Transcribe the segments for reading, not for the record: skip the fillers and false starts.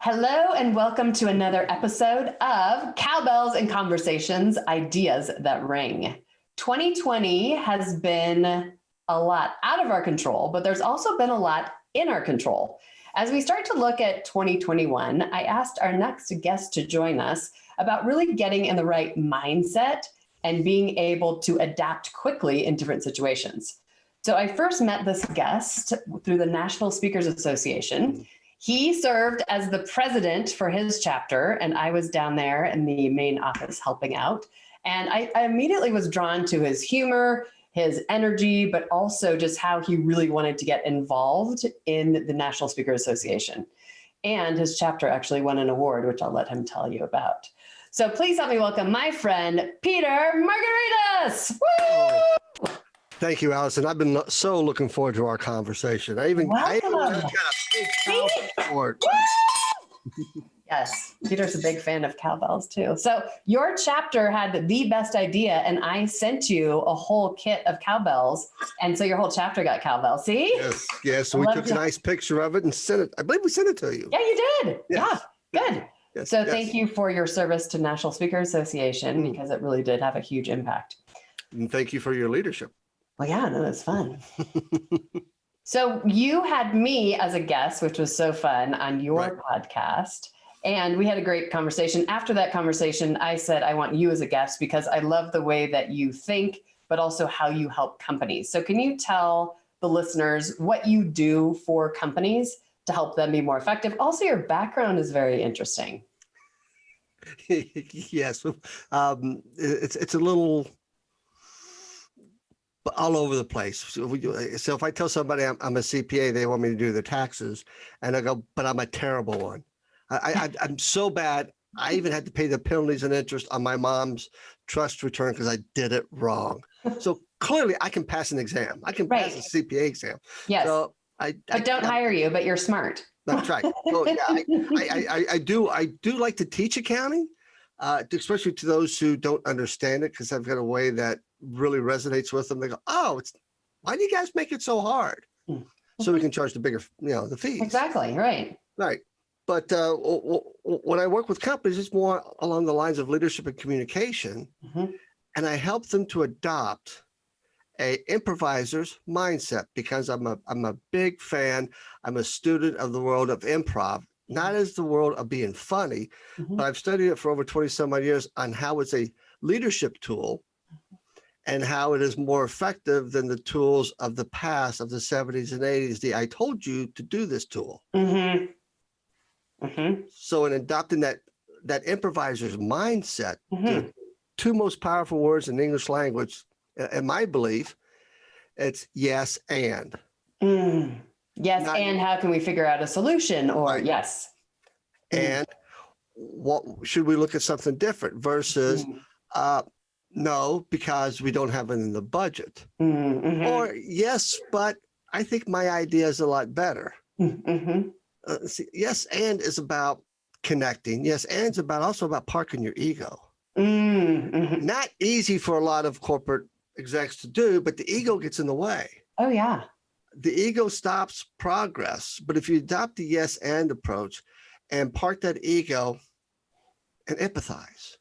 Hello and welcome to another episode of Cowbells and Conversations, Ideas That Ring. 2020 has been a lot out of our control, but there's also been a lot in our control. As we start to look at 2021, I asked our next guest to join us about really getting in the right mindset and being able to adapt quickly in different situations. So I first met this guest through the National Speakers Association. He served as the president for his chapter, and I was down there in the main office helping out. And I immediately was drawn to his humor, his energy, but also just how he really wanted to get involved in the National Speakers Association. And his chapter actually won an award, which I'll let him tell you about. So please help me welcome my friend, Peter Margaritis. Woo! Thank you, Allison. I've been so looking forward to our conversation. I even got a big cowbell for it. Yes, Peter's a big fan of cowbells too. So your chapter had the best idea, and I sent you a whole kit of cowbells, and so your whole chapter got cowbells. See? Yes. So we took a nice picture of it and sent it. I believe we sent it to you. Yeah, you did. Yes. Yeah, good. Yes, so thank you for your service to National Speakers Association because it really did have a huge impact. And thank you for your leadership. Well, yeah, no, it's fun. So you had me as a guest, which was so fun, on your podcast. And we had a great conversation. After that conversation, I said, I want you as a guest because I love the way that you think, but also how you help companies. So can you tell the listeners what you do for companies to help them be more effective? Also, your background is very interesting. Yes. It's a little all over the place. So if I tell somebody I'm a CPA, they want me to do their taxes, and I go, but I'm a terrible one. I'm so bad. I even had to pay the penalties and interest on my mom's trust return because I did it wrong. So clearly I can pass an exam. I can pass a CPA exam. Yes. So but don't hire you, but you're smart. That's right. So yeah, I do like to teach accounting, especially to those who don't understand it, because I've got a way that really resonates with them. They go, oh, why do you guys make it so hard? So we can charge the bigger, the fees. Exactly. Right. Right. But when I work with companies, it's more along the lines of leadership and communication. And I help them to adopt a improviser's mindset because I'm a big fan. I'm a student of the world of improv, not as the world of being funny, but I've studied it for over 20 some odd years on how it's a leadership tool and how it is more effective than the tools of the past, of the 70s and 80s. I told you to do this tool. So in adopting that improviser's mindset, the two most powerful words in the English language, in my belief, it's yes and. Yes, and how can we figure out a solution? Or yes. And what should we look at something different versus no, because we don't have it in the budget. Or yes, but I think my idea is a lot better. See, yes, and is about connecting. Yes, and it's also about parking your ego. Not easy for a lot of corporate execs to do, but the ego gets in the way. Oh, yeah. The ego stops progress. But if you adopt the yes and approach and park that ego and empathize.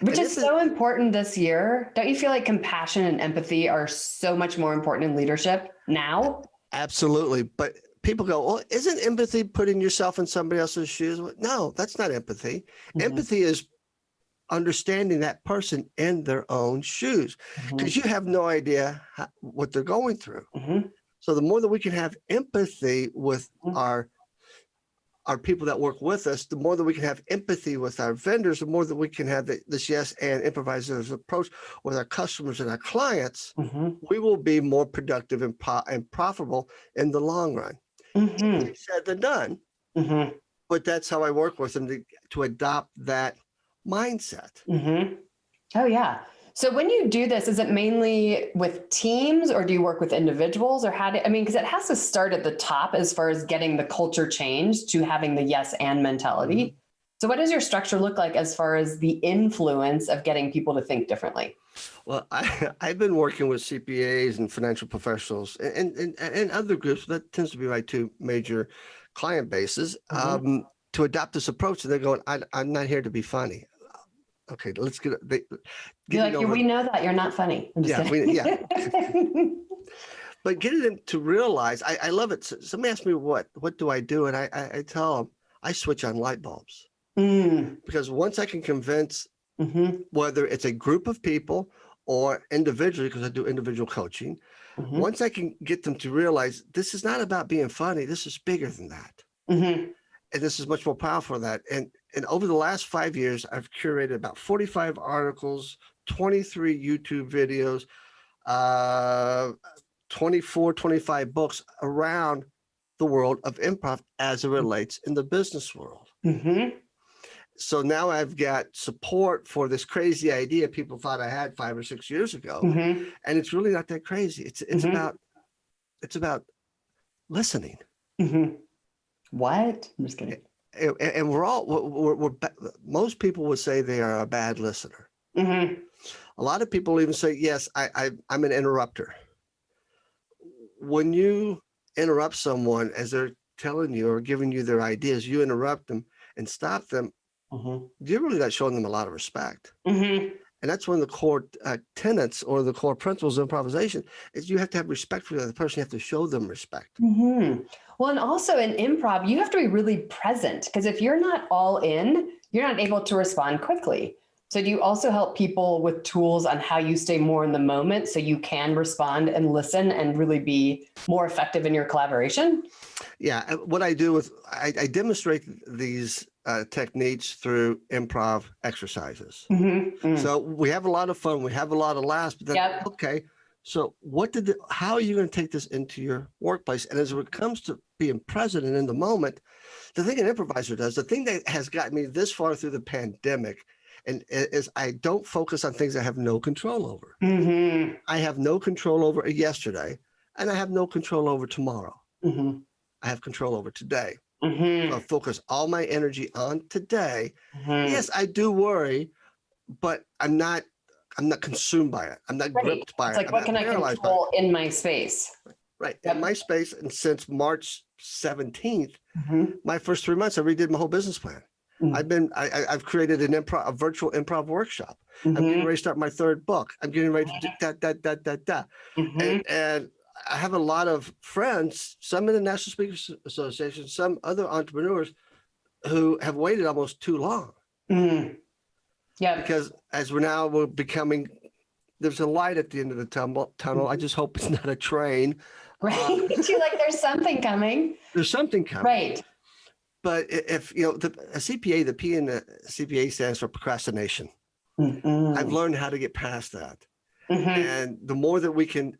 Which is so important this year. Don't you feel like compassion and empathy are so much more important in leadership now? Absolutely. But people go, well, isn't empathy putting yourself in somebody else's shoes? No, that's not empathy. Empathy is understanding that person in their own shoes, because you have no idea what they're going through. So the more that we can have empathy with our people that work with us, the more that we can have empathy with our vendors, the more that we can have this yes and improvisers approach with our customers and our clients, we will be more productive and profitable in the long run. Easier said than done, but that's how I work with them to adopt that mindset. Oh, yeah. So when you do this, is it mainly with teams or do you work with individuals, or because it has to start at the top as far as getting the culture change to having the yes and mentality. So what does your structure look like as far as the influence of getting people to think differently? Well, I've been working with CPAs and financial professionals and other groups. That tends to be my two major client bases. to adopt this approach, and they're going, I'm not here to be funny. Okay, let's get You're like, we know that you're not funny. I'm just kidding. But getting them to realize, I love it. Somebody asks me, what do I do? And I tell them, I switch on light bulbs. Because once I can convince, whether it's a group of people or individually, because I do individual coaching, once I can get them to realize this is not about being funny, this is bigger than that. And this is much more powerful than that. And over the last 5 years, I've curated about 45 articles, 23 YouTube videos, 24, 25 books around the world of improv as it relates in the business world. So now I've got support for this crazy idea people thought I had 5 or 6 years ago. And it's really not that crazy. It's about listening. What? I'm just kidding. And we're most people would say they are a bad listener. A lot of people even say, yes, I'm an interrupter. When you interrupt someone as they're telling you or giving you their ideas, you interrupt them and stop them. You're really not showing them a lot of respect. And that's one of the core tenets or the core principles of improvisation is you have to have respect for the other person. You have to show them respect. Well, and also in improv, you have to be really present, because if you're not all in, you're not able to respond quickly. So do you also help people with tools on how you stay more in the moment so you can respond and listen and really be more effective in your collaboration? Yeah. What I do I demonstrate these techniques through improv exercises. So we have a lot of fun. We have a lot of laughs. But then, okay, so how are you going to take this into your workplace? And as it comes to being present and in the moment, the thing an improviser does, the thing that has gotten me this far through the pandemic, and is I don't focus on things I have no control over. I have no control over yesterday, and I have no control over tomorrow. I have control over today. So I focus all my energy on today. Yes, I do worry, but I'm not consumed by it. I'm not gripped by it. It's like, what can I control in my space? Right. In my space, and since March 17th, my first 3 months, I redid my whole business plan. I've created a virtual improv workshop. I'm getting ready to start my 3rd book. I'm getting ready to do And I have a lot of friends, some in the National Speakers Association, some other entrepreneurs who have waited almost too long. Because as we're becoming, there's a light at the end of the tunnel. I just hope it's not a train. Right. You're like, there's something coming. There's something coming. Right. But if, a CPA, the P in the CPA stands for procrastination. I've learned how to get past that. And the more that we can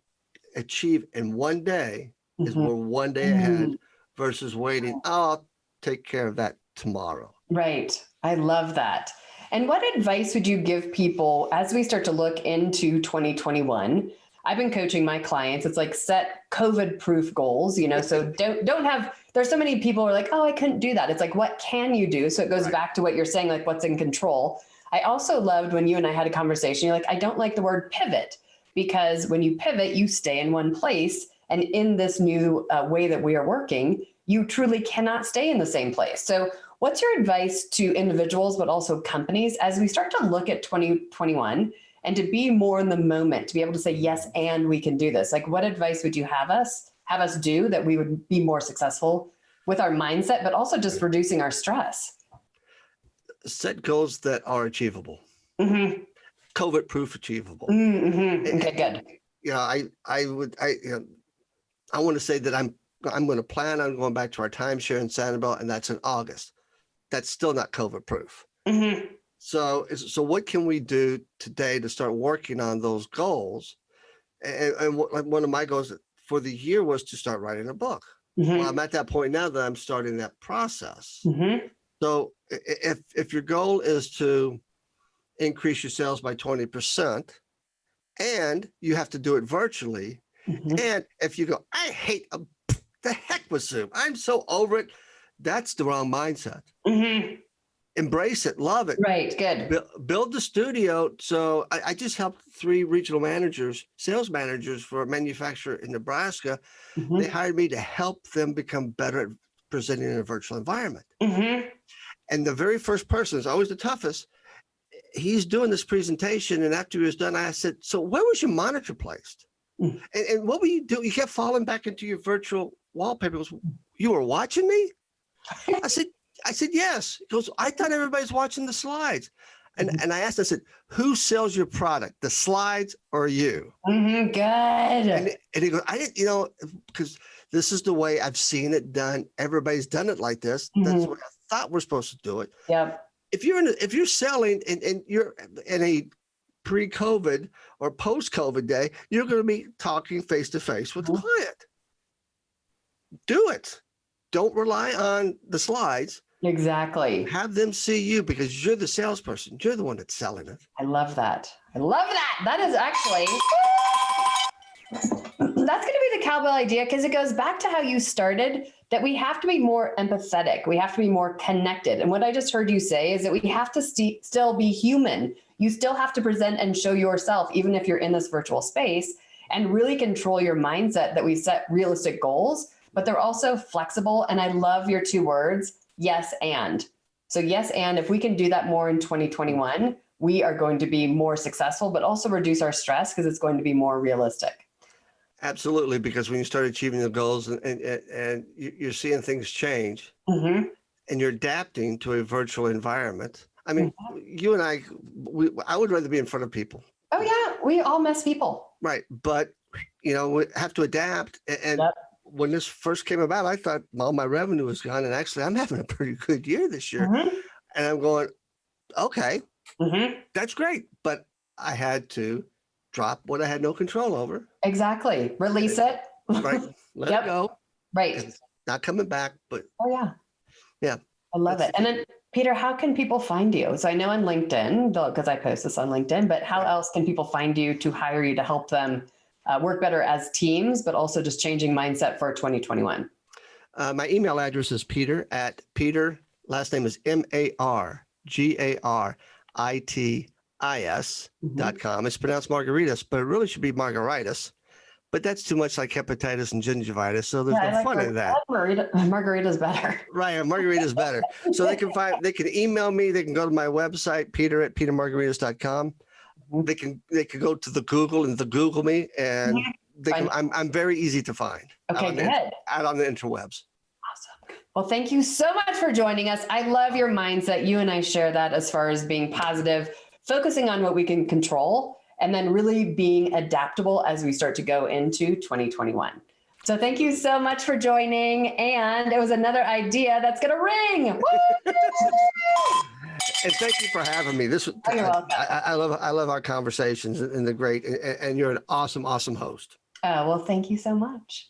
achieve in one day is we're one day ahead versus waiting, I'll take care of that tomorrow. Right. I love that. And what advice would you give people as we start to look into 2021? I've been coaching my clients. It's like set COVID-proof goals, so there's so many people who are like, oh, I couldn't do that. It's like, what can you do? So it goes back to what you're saying, like what's in control. I also loved when you and I had a conversation, you're like, I don't like the word pivot, because when you pivot, you stay in one place. And in this new way that we are working, you truly cannot stay in the same place. So what's your advice to individuals, but also companies, as we start to look at 2021 and to be more in the moment, to be able to say, yes, and we can do this? Like, what advice would you have us do that we would be more successful with our mindset, but also just reducing our stress? Set goals that are achievable. COVID-proof achievable. Okay, good. I want to say that I'm going to plan on going back to our timeshare in Sanibel, and that's in August. That's still not COVID-proof. So what can we do today to start working on those goals? And one of my goals for the year was to start writing a book. Well, I'm at that point now that I'm starting that process. So if your goal is to increase your sales by 20%, and you have to do it virtually, and if you go, I hate the heck with Zoom, I'm so over it, that's the wrong mindset. Embrace it, love it. Right, good. Build the studio. So I just helped 3 regional managers, sales managers for a manufacturer in Nebraska. They hired me to help them become better at presenting in a virtual environment. Mm-hmm. And the very first person is always the toughest. He's doing this presentation, and after he was done, I said, "So where was your monitor placed? Mm. And what were you doing? You kept falling back into your virtual wallpaper." He goes, "You were watching me?" I said, "Yes." He goes, "I thought everybody's watching the slides." And I asked, I said, "Who sells your product, the slides or you?" Mm-hmm. Good. And he goes, "I didn't, because this is the way I've seen it done. Everybody's done it like this. That's what I thought we're supposed to do it." Yep. If you're selling and you're in a pre-COVID or post-COVID day, you're going to be talking face to face with the client. Do it. Don't rely on the slides. Exactly. Have them see you because you're the salesperson. You're the one that's selling it. I love that. I love that. That is actually, that's going to be the cowbell idea because it goes back to how you started, that we have to be more empathetic. We have to be more connected. And what I just heard you say is that we have to still be human. You still have to present and show yourself, even if you're in this virtual space, and really control your mindset that we set realistic goals, but they're also flexible. And I love your two words, yes, and. So yes, and if we can do that more in 2021, we are going to be more successful, but also reduce our stress because it's going to be more realistic. Absolutely, because when you start achieving the goals and you're seeing things change and you're adapting to a virtual environment. I mean, you and I would rather be in front of people. Oh yeah, we all miss people. Right, but we have to adapt. And when this first came about, I thought all my revenue was gone, and actually I'm having a pretty good year this year. And I'm going, okay, that's great, but I had to drop what I had no control over. Exactly. Release it. Right. Let it go. Right. It's not coming back, but yeah. I love it. And then Peter, how can people find you? So I know on LinkedIn, because I post this on LinkedIn, but how else can people find you to hire you to help them work better as teams, but also just changing mindset for 2021? My email address is Peter, last name is Margaritis.com. It's pronounced Margaritis, but it really should be Margaritis. But that's too much like hepatitis and gingivitis, so there's no fun in that. Margarita's better. Right, Margarita's better. So they can email me. They can go to my website, peter@petermargaritis.com. They can go to the Google and Google me, and I'm very easy to find. Okay, good. Out on the interwebs. Awesome. Well, thank you so much for joining us. I love your mindset. You and I share that as far as being positive, focusing on what we can control, and then really being adaptable as we start to go into 2021. So thank you so much for joining. And it was another idea that's going to ring. And thank you for having me. You're welcome. I love our conversations and the great, and you're an awesome, awesome host. Oh, well, thank you so much.